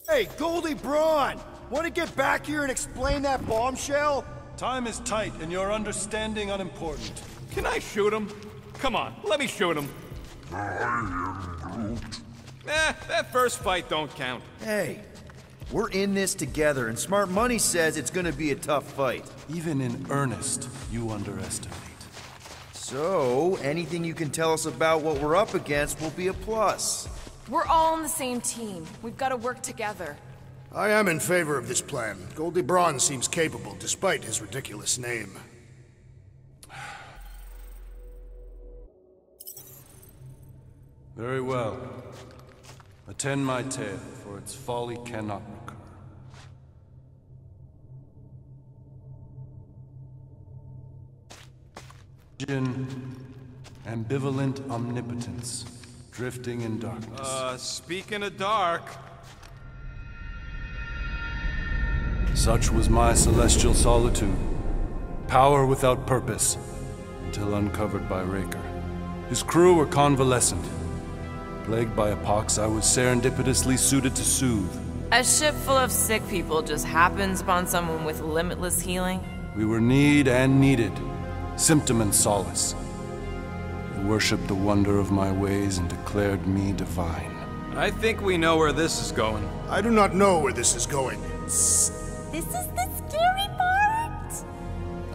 Hey, Goldie Braun! Want to get back here and explain that bombshell? Time is tight and your understanding unimportant. Can I shoot him? Come on, let me shoot him. That first fight don't count. Hey, we're in this together, and Smart Money says it's gonna be a tough fight. Even in earnest, you underestimate. So, anything you can tell us about what we're up against will be a plus. We're all on the same team. We've got to work together. I am in favor of this plan. Goldie Braun seems capable, despite his ridiculous name. Very well. Attend my tale, for its folly cannot recur. Ambivalent omnipotence, drifting in darkness. Speaking of dark... Such was my celestial solitude. Power without purpose, until uncovered by Raker. His crew were convalescent. Plagued by a pox, I was serendipitously suited to soothe. A ship full of sick people just happens upon someone with limitless healing? We were need and needed, symptom and solace. They worshipped the wonder of my ways and declared me divine. I think we know where this is going. I do not know where this is going. This is the scary part!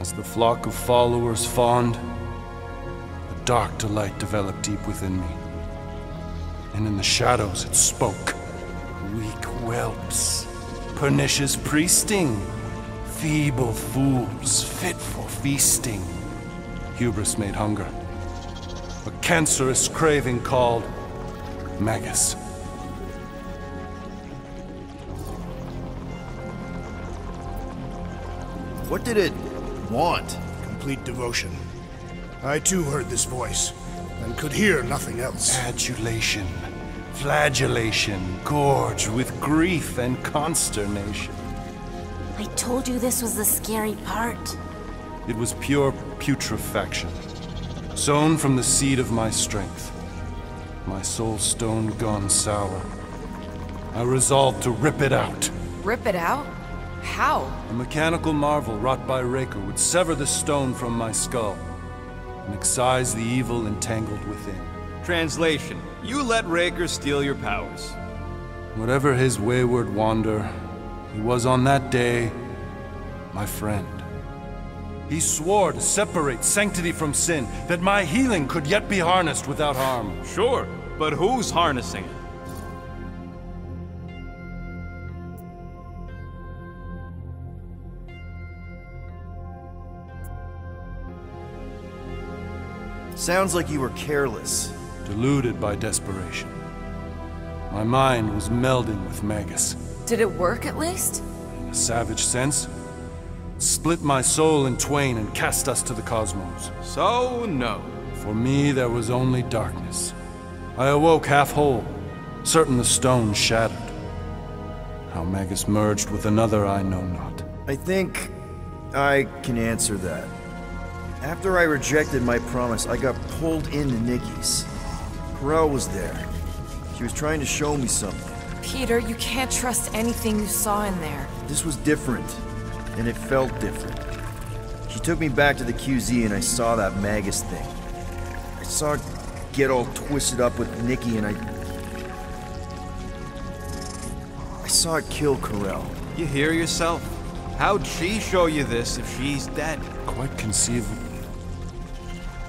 As the flock of followers fawned, a dark delight developed deep within me. And in the shadows it spoke. Weak whelps, pernicious priesting, feeble fools fit for feasting. Hubris made hunger. A cancerous craving called Magus. What did it want? Complete devotion. I too heard this voice, and could hear nothing else. Adulation, flagellation, gorged with grief and consternation. I told you this was the scary part. It was pure putrefaction, sown from the seed of my strength. My soul stone gone sour. I resolved to rip it out. Rip it out? How? A mechanical marvel wrought by Raker would sever the stone from my skull and excise the evil entangled within. Translation: you let Raker steal your powers. Whatever his wayward wander, he was on that day my friend. He swore to separate sanctity from sin, that my healing could yet be harnessed without harm. Sure, but who's harnessing it? Sounds like you were careless. Deluded by desperation. My mind was melding with Magus. Did it work at least? In a savage sense, it split my soul in twain and cast us to the cosmos. So, no. For me, there was only darkness. I awoke half whole, certain the stone shattered. How Magus merged with another, I know not. I think I can answer that. After I rejected my promise, I got pulled into Nikki's. Corel was there. She was trying to show me something. Peter, you can't trust anything you saw in there. This was different, and it felt different. She took me back to the QZ and I saw that Magus thing. I saw it get all twisted up with Nikki and I saw it kill Corel. You hear yourself? How'd she show you this if she's dead? Quite conceivable.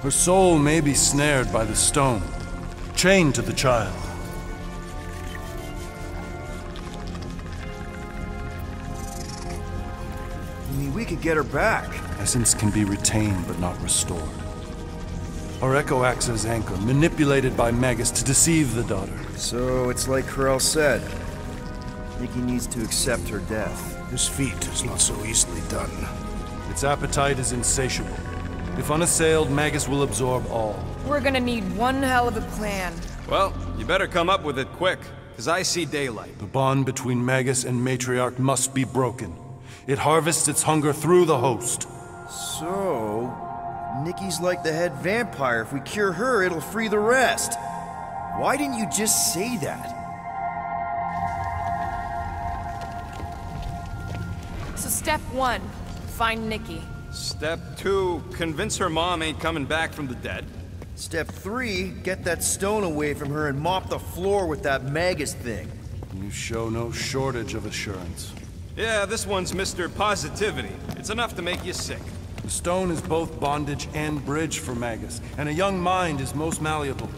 Her soul may be snared by the stone, chained to the child. I mean, we could get her back. Essence can be retained but not restored. Our echo acts as anchor, manipulated by Magus to deceive the daughter. So it's like Corel said. Nikki needs to accept her death. This feat is not so easily done. Its appetite is insatiable. If unassailed, Magus will absorb all. We're gonna need one hell of a plan. Well, you better come up with it quick, because I see daylight. The bond between Magus and Matriarch must be broken. It harvests its hunger through the host. So, Nikki's like the head vampire. If we cure her, it'll free the rest. Why didn't you just say that? Step 1, find Nikki. Step 2, convince her mom ain't coming back from the dead. Step 3, get that stone away from her and mop the floor with that Magus thing. You show no shortage of assurance. Yeah, this one's Mr. Positivity. It's enough to make you sick. The stone is both bondage and bridge for Magus, and a young mind is most malleable.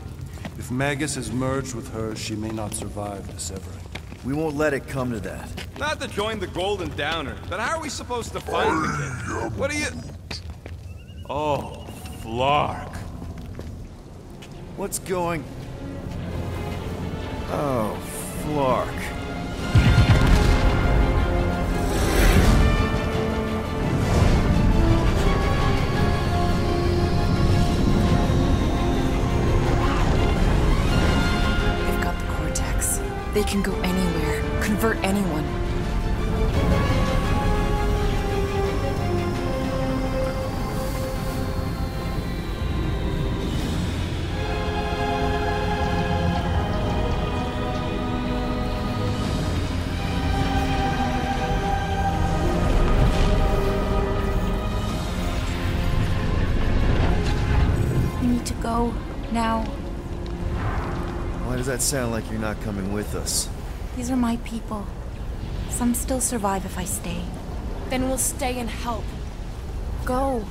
If Magus is merged with hers, she may not survive the severing. We won't let it come to that. Not to join the Golden Downer, but how are we supposed to find the kid? What are you... Oh, Flark. What's going... Oh, Flark. They've got the Cortex. They can go anywhere, convert anyone. Go now. Why does that sound like you're not coming with us? These are my people. Some still survive if I stay. Then we'll stay and help. Go.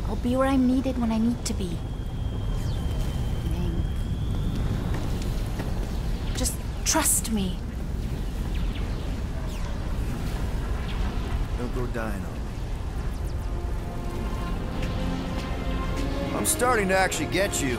I'll be where I'm needed when I need to be. Ming. Just trust me. Don't go dying on me. I'm starting to actually get you.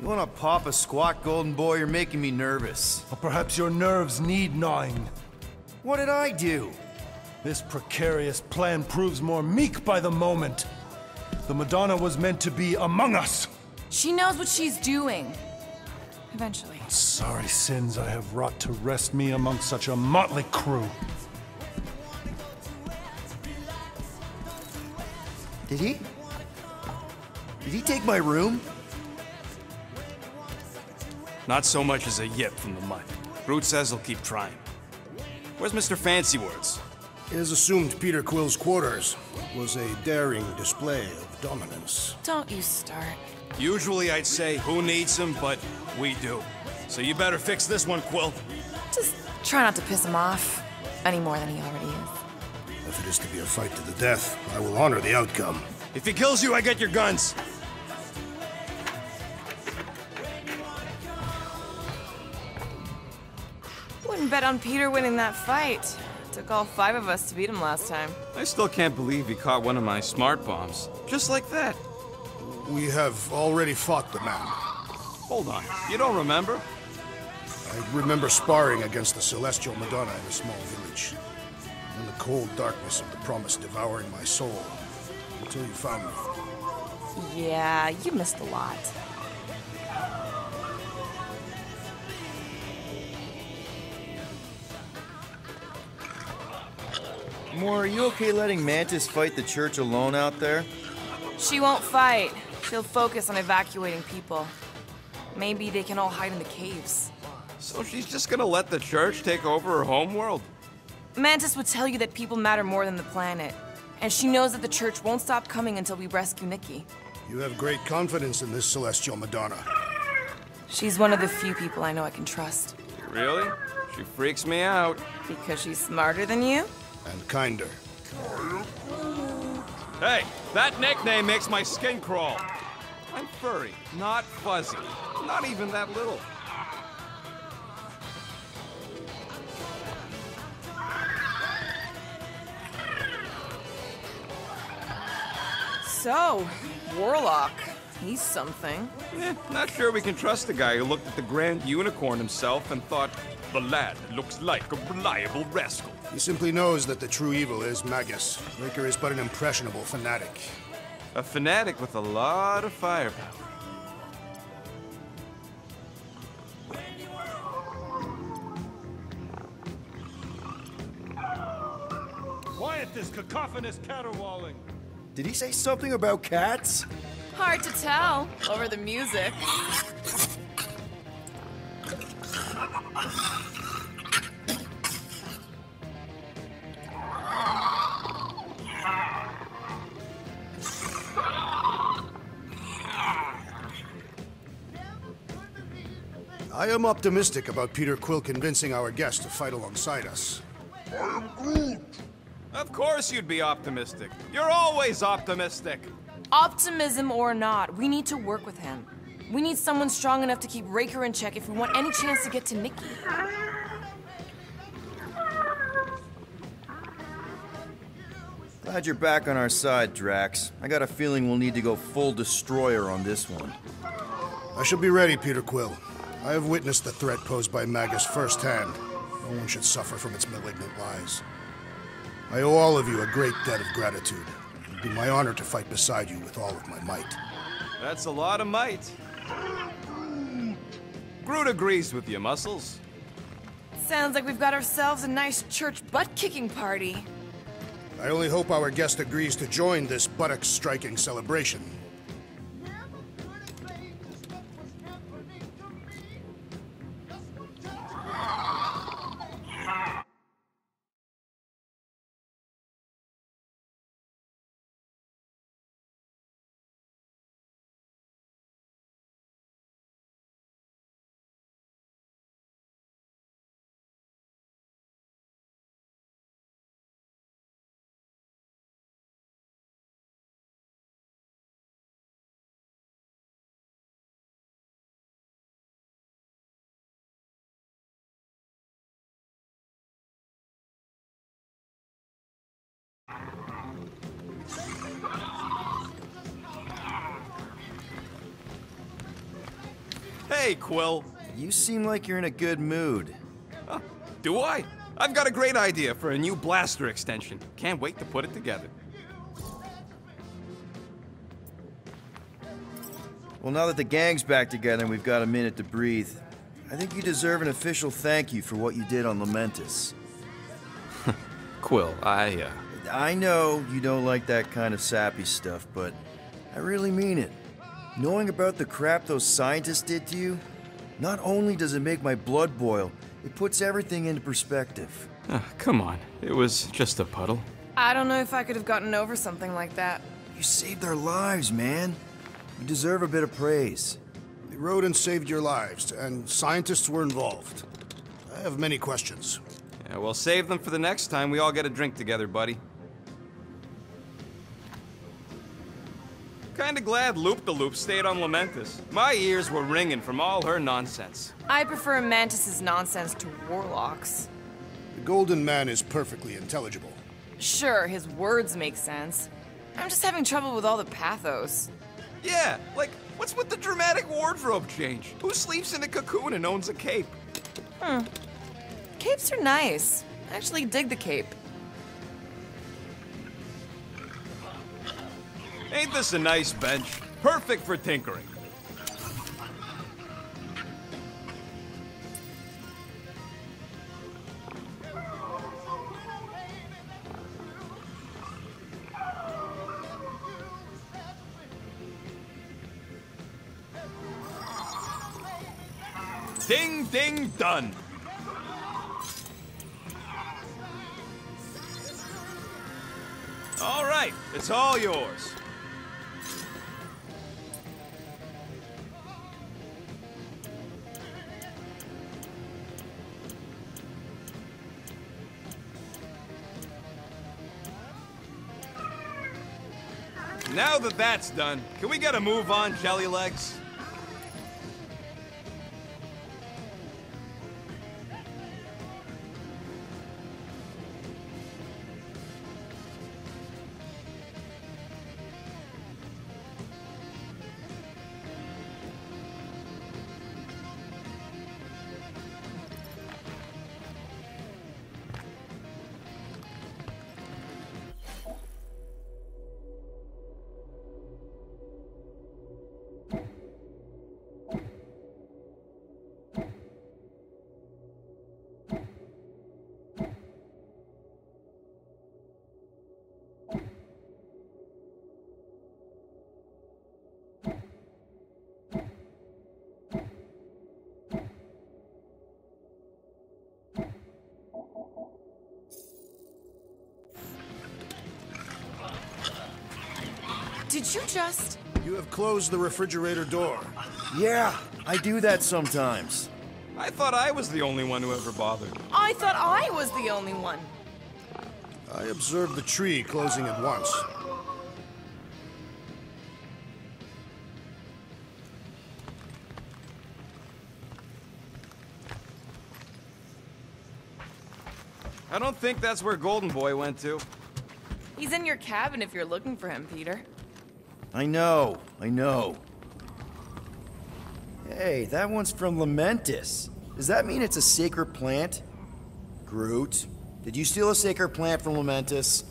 You wanna pop a squat, Golden Boy? You're making me nervous. Or perhaps your nerves need gnawing. What did I do? This precarious plan proves more meek by the moment. The Madonna was meant to be among us. She knows what she's doing. Eventually. Sorry sins I have wrought to wrest me among such a motley crew. Did he? Did he take my room? Not so much as a yip from the mud. Groot says he'll keep trying. Where's Mr. Fancy Words? It is assumed Peter Quill's quarters was a daring display of dominance. Don't you start. Usually I'd say, who needs him, but we do. So you better fix this one, Quill. Just try not to piss him off any more than he already is. If it is to be a fight to the death, I will honor the outcome. If he kills you, I get your guns. Wouldn't bet on Peter winning that fight. Took all 5 of us to beat him last time. I still can't believe he caught one of my smart bombs. Just like that. We have already fought the man. Hold on, you don't remember? I remember sparring against the Celestial Madonna in a small village. In the cold darkness of the promise devouring my soul. Until you found me. Yeah, you missed a lot. Moore, are you okay letting Mantis fight the church alone out there? She won't fight. She'll focus on evacuating people. Maybe they can all hide in the caves. So she's just gonna let the church take over her homeworld? Mantis would tell you that people matter more than the planet. And she knows that the church won't stop coming until we rescue Nikki. You have great confidence in this Celestial Madonna. She's one of the few people I know I can trust. Really? She freaks me out. Because she's smarter than you? And kinder. Hey, that nickname makes my skin crawl. I'm furry, not fuzzy. Not even that little. So, Warlock. He's something. Not sure we can trust the guy who looked at the Grand Unicorn himself and thought, The lad looks like a reliable rascal. He simply knows that the true evil is Magus. Raker is but an impressionable fanatic. A fanatic with a lot of firepower. Quiet this cacophonous caterwauling! Did he say something about cats? Hard to tell over the music. I am optimistic about Peter Quill convincing our guest to fight alongside us. Of course you'd be optimistic. You're always optimistic. Optimism or not, we need to work with him. We need someone strong enough to keep Raker in check if we want any chance to get to Nikki. Glad you're back on our side, Drax. I got a feeling we'll need to go full destroyer on this one. I shall be ready, Peter Quill. I have witnessed the threat posed by Magus firsthand. No one should suffer from its malignant lies. I owe all of you a great debt of gratitude. It would be my honor to fight beside you with all of my might. That's a lot of might. Groot agrees with you, Muscles. Sounds like we've got ourselves a nice church butt-kicking party. I only hope our guest agrees to join this buttocks-striking celebration. Hey, Quill. You seem like you're in a good mood. Huh, do I? I've got a great idea for a new blaster extension. Can't wait to put it together. Well, now that the gang's back together and we've got a minute to breathe, I think you deserve an official thank you for what you did on Lamentus. Quill, I know you don't like that kind of sappy stuff, but I really mean it. Knowing about the crap those scientists did to you, not only does it make my blood boil, it puts everything into perspective. Come on. It was just a puddle. I don't know if I could have gotten over something like that. You saved their lives, man. You deserve a bit of praise. We rode and saved your lives, and scientists were involved. I have many questions. Yeah, well, save them for the next time we all get a drink together, buddy. Kinda glad Loop-the-Loop stayed on Lamentus. My ears were ringing from all her nonsense. I prefer Mantis's nonsense to Warlock's. The Golden Man is perfectly intelligible. Sure, his words make sense. I'm just having trouble with all the pathos. Yeah, like, what's with the dramatic wardrobe change? Who sleeps in a cocoon and owns a cape? Capes are nice. I actually dig the cape. Ain't this a nice bench? Perfect for tinkering. Ding, ding, done. All right, it's all yours. Now that that's done, can we get a move on, Jelly Legs? Did you just... You have closed the refrigerator door. Yeah, I do that sometimes. I thought I was the only one who ever bothered. I thought I was the only one. I observed the tree closing at once. I don't think that's where Golden Boy went to. He's in your cabin if you're looking for him, Peter. I know. Hey, that one's from Lamentis. Does that mean it's a sacred plant? Groot, did you steal a sacred plant from Lamentis?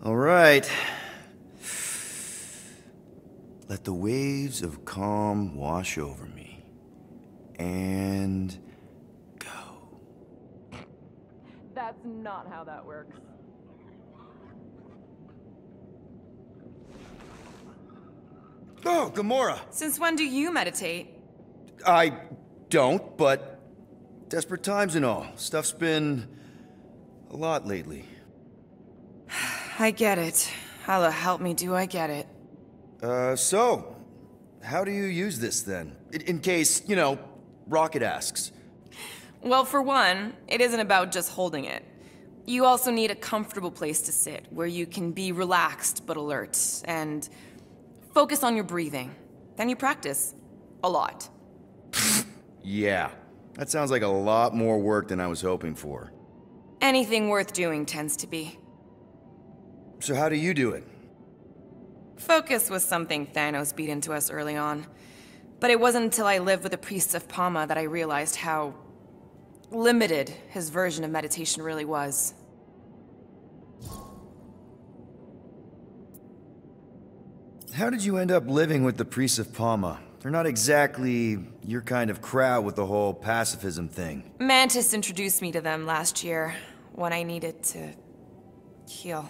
All right. Let the waves of calm wash over me. And go. That's not how that works. Oh, Gamora! Since when do you meditate? I don't, but desperate times and all. Stuff's been a lot lately. I get it. Allah help me, do I get it? So, how do you use this then? In case, Rocket asks. Well, for one, it isn't about just holding it. You also need a comfortable place to sit, where you can be relaxed but alert, and focus on your breathing. Then you practice. A lot. Yeah, that sounds like a lot more work than I was hoping for. Anything worth doing tends to be. So how do you do it? Focus was something Thanos beat into us early on. But it wasn't until I lived with the priests of Pama that I realized how limited his version of meditation really was. How did you end up living with the priests of Pama? They're not exactly your kind of crowd with the whole pacifism thing. Mantis introduced me to them last year, when I needed to heal.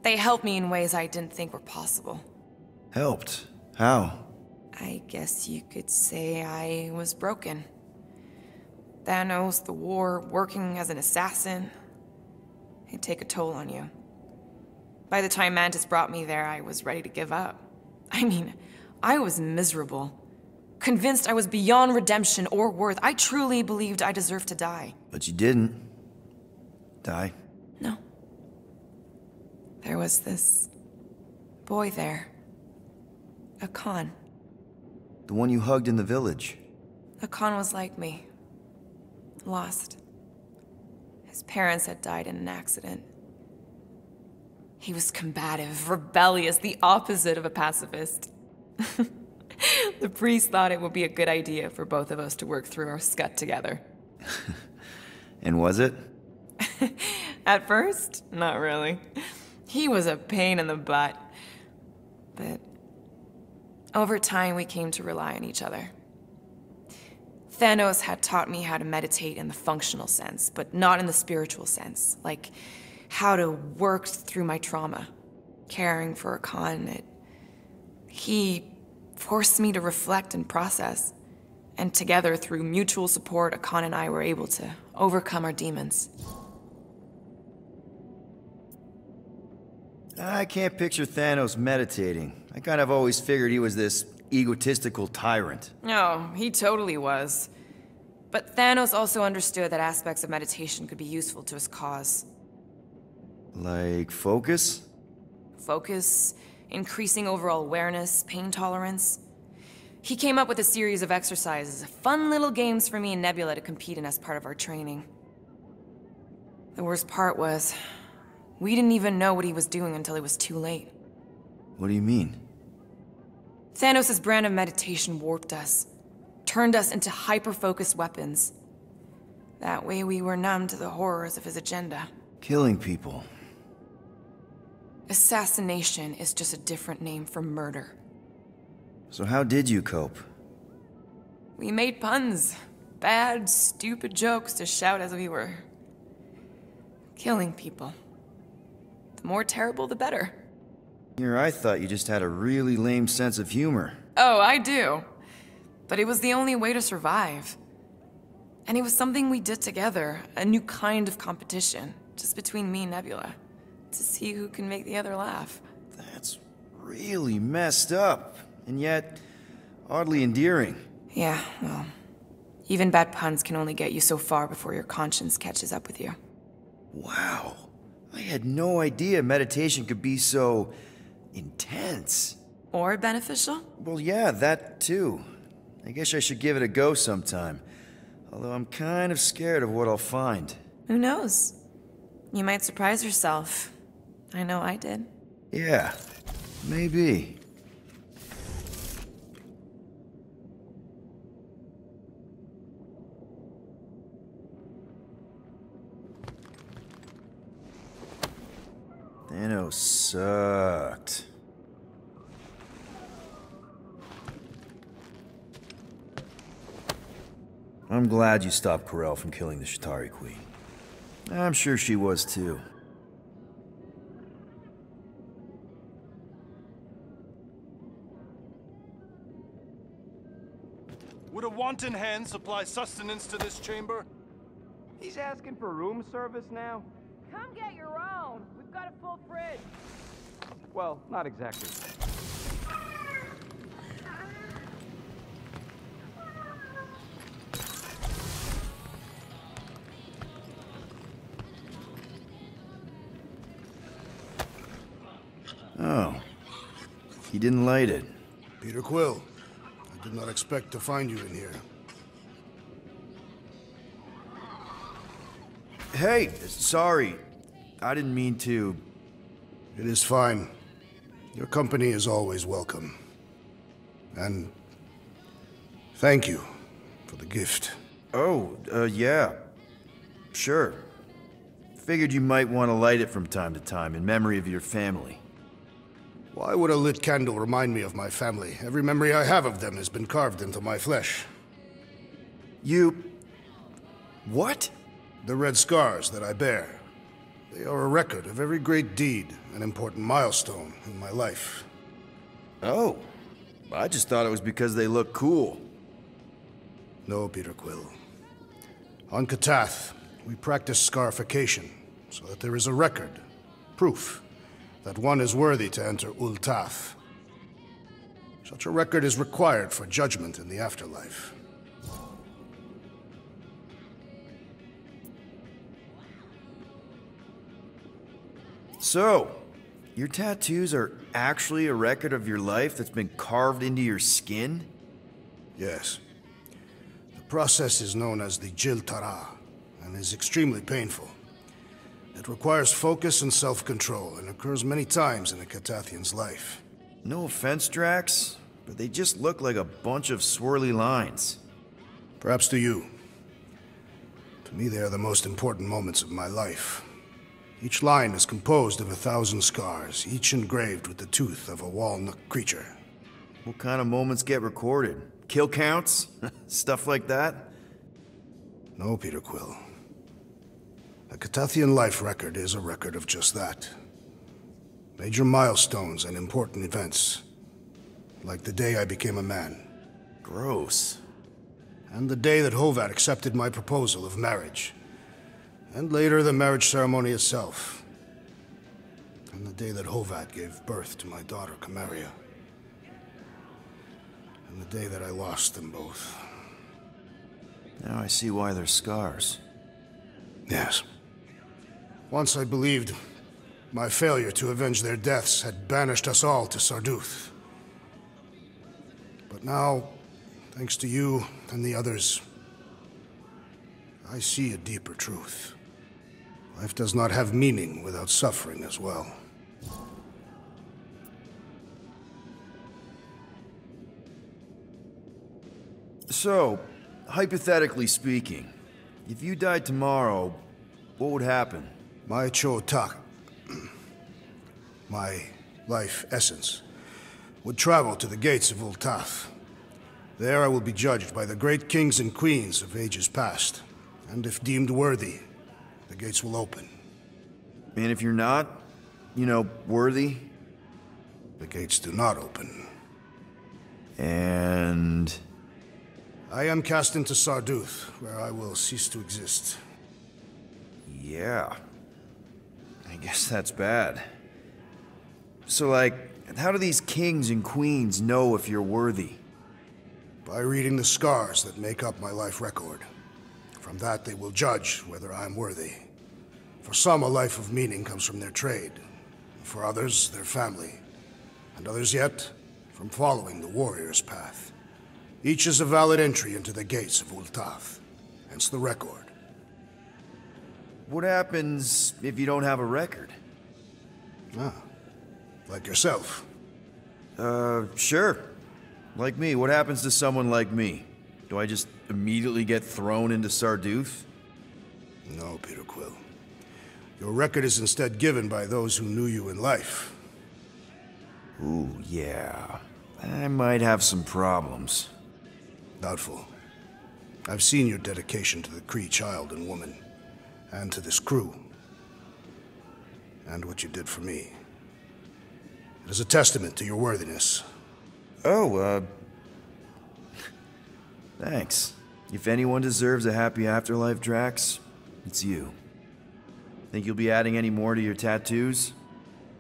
They helped me in ways I didn't think were possible. Helped? How? I guess you could say I was broken. Thanos, the war, working as an assassin. It'd take a toll on you. By the time Mantis brought me there, I was ready to give up. I mean, I was miserable. Convinced I was beyond redemption or worth. I truly believed I deserved to die. But you didn't. Die? No. There was this boy there. Akan. The one you hugged in the village. Akan was like me. Lost. His parents had died in an accident. He was combative, rebellious, the opposite of a pacifist. The priest thought it would be a good idea for both of us to work through our scut together. And was it? At first, not really. He was a pain in the butt. But over time, we came to rely on each other. Thanos had taught me how to meditate in the functional sense, but not in the spiritual sense. Like how to work through my trauma. Caring for Akan, he forced me to reflect and process. And together, through mutual support, Akan and I were able to overcome our demons. I can't picture Thanos meditating. I kind of always figured he was this egotistical tyrant. No, he totally was. But Thanos also understood that aspects of meditation could be useful to his cause. Like focus? Focus, increasing overall awareness, pain tolerance. He came up with a series of exercises, fun little games for me and Nebula to compete in as part of our training. The worst part was, we didn't even know what he was doing until it was too late. What do you mean? Thanos' brand of meditation warped us, turned us into hyper-focused weapons. That way we were numb to the horrors of his agenda. Killing people. Assassination is just a different name for murder. So how did you cope? We made puns. Bad, stupid jokes to shout as we were killing people. The more terrible, the better. Here, I thought you just had a really lame sense of humor. Oh, I do. But it was the only way to survive. And it was something we did together, a new kind of competition, just between me and Nebula, to see who can make the other laugh. That's really messed up, and yet oddly endearing. Yeah, well, even bad puns can only get you so far before your conscience catches up with you. Wow. I had no idea meditation could be so intense. Or beneficial? Well, yeah, that too. I guess I should give it a go sometime. Although I'm kind of scared of what I'll find. Who knows? You might surprise yourself. I know I did. Yeah, maybe. Thanos sucked. I'm glad you stopped Corel from killing the Shatari Queen. I'm sure she was too. Would a wanton hand supply sustenance to this chamber? He's asking for room service now? Come get your own. We've got a full fridge. Well, not exactly. Oh. He didn't light it. Peter Quill, I did not expect to find you in here. Hey, sorry. I didn't mean to. It is fine. Your company is always welcome. And thank you for the gift. Oh, yeah. Sure. Figured you might want to light it from time to time in memory of your family. Why would a lit candle remind me of my family? Every memory I have of them has been carved into my flesh. You... What? The red scars that I bear. They are a record of every great deed, an important milestone in my life. Oh. I just thought it was because they look cool. No, Peter Quill. On Katath, we practice scarification, so that there is a record, proof, that one is worthy to enter Ultath. Such a record is required for judgment in the afterlife. So, your tattoos are actually a record of your life that's been carved into your skin? Yes. The process is known as the Jil Tara, and is extremely painful. It requires focus and self-control, and occurs many times in a Catathian's life. No offense, Drax, but they just look like a bunch of swirly lines. Perhaps to you. To me, they are the most important moments of my life. Each line is composed of 1,000 scars, each engraved with the tooth of a walnut creature. What kind of moments get recorded? Kill counts? Stuff like that? No, Peter Quill. A Catathian life record is a record of just that. Major milestones and important events. Like the day I became a man. Gross. And the day that Hovat accepted my proposal of marriage. And later, the marriage ceremony itself. And the day that Hovat gave birth to my daughter, Kamaria. and the day that I lost them both. Now I see why they're scars. Yes. Once I believed my failure to avenge their deaths had banished us all to Sarduth. But now, thanks to you and the others, I see a deeper truth. Life does not have meaning without suffering as well. So, hypothetically speaking, if you died tomorrow, what would happen? My Cho-Tak, my life essence, would travel to the gates of Ultath. There I will be judged by the great kings and queens of ages past, and if deemed worthy, the gates will open. And if you're not, worthy? The gates do not open. And... I am cast into Sarduth, where I will cease to exist. yeah. I guess that's bad. So, how do these kings and queens know if you're worthy? By reading the scars that make up my life record. From that they will judge whether I am worthy. For some, a life of meaning comes from their trade. For others, their family. And others yet, from following the warrior's path. Each is a valid entry into the gates of Ultath, hence the record. What happens if you don't have a record? Like yourself. Sure. Like me. What happens to someone like me? Do I just immediately get thrown into Sarduth? No, Peter Quill. Your record is instead given by those who knew you in life. Ooh, yeah. I might have some problems. Doubtful. I've seen your dedication to the Kree child and woman, and to this crew, and what you did for me. It is a testament to your worthiness. Oh, thanks. If anyone deserves a happy afterlife, Drax, it's you. Think you'll be adding any more to your tattoos?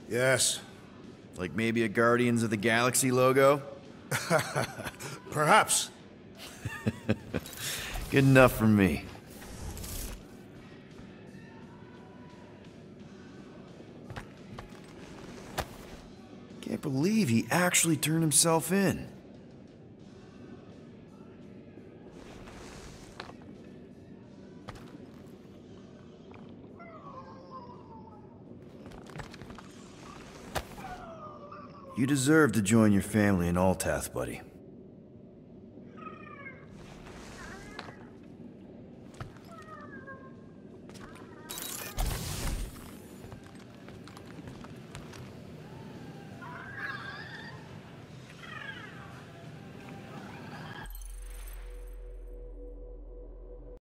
Yes. Like maybe a Guardians of the Galaxy logo? Perhaps. Good enough for me. Can't believe he actually turned himself in. You deserve to join your family in Ultath, buddy.